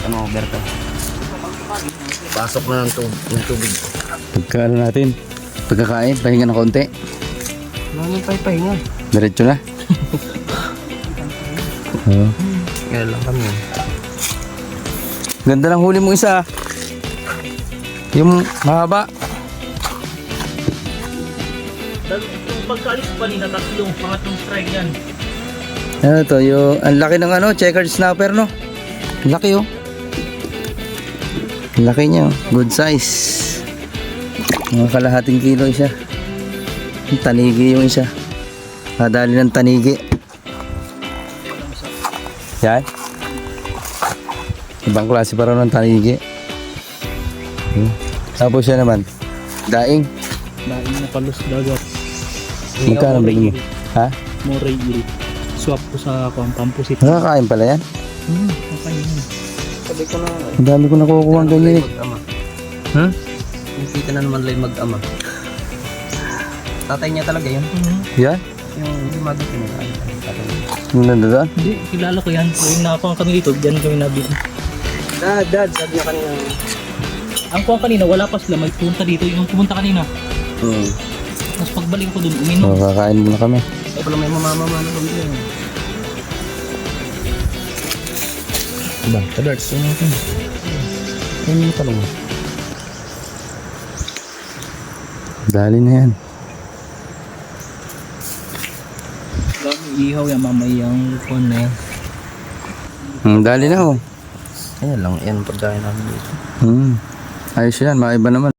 ano, Berto. Pasok na ng tubig. Pagkaano natin, pagkakain, pahinga ng konti. Ano yung pahinga? Diretso na. Oo. Kaya lang kami. Ganda ng huli mong isa. Yung mahaba. Pagkaalis pa nila, pangatlong strike yan. Ano to, yung ang laki ng ano, checkered snapper, no? Ang laki, oh. Ang laki niya, oh. Good size. Mga kalahating kilo isa. Yung tanigi yung isa. Kadali ng tanigi. Yan. Ibang klase pa raw ng tanigi. Tapos siya naman, daing. Daing na palos dagat. Magkano bigyan mo? Ha? Moray iri. Swap ko sa pampusit. Nakakain pala yan? Okay yun. Sabi ko na, Ang dami ko nakukuha ng ganyan eh. mag-ama. Hmm? Nakita na naman lang mag-ama. Tatay niya talaga yun. Yan? Yung mother ko nila. Tatay niya. Yung nandun? Hindi, kilala ko yan. Kung nakuha kami dito, dyan kami nabili. Dad, sabi niya kanina. Ang kuha kanina, wala pa sila. May punta dito. Yung pumunta kanina. Tapos pagbalik ko dun, uminom. So, kakain muna kami. Ay pala may mamamama na kami dyan. Diba? Tadarts. Ano natin? Yan yung talong. Dali na yan. Ihaw yan, mamay yung kuha na yan. Dali na, oh. Ayan lang, yan ang pagkain namin dito. Ayos yan, maiba naman.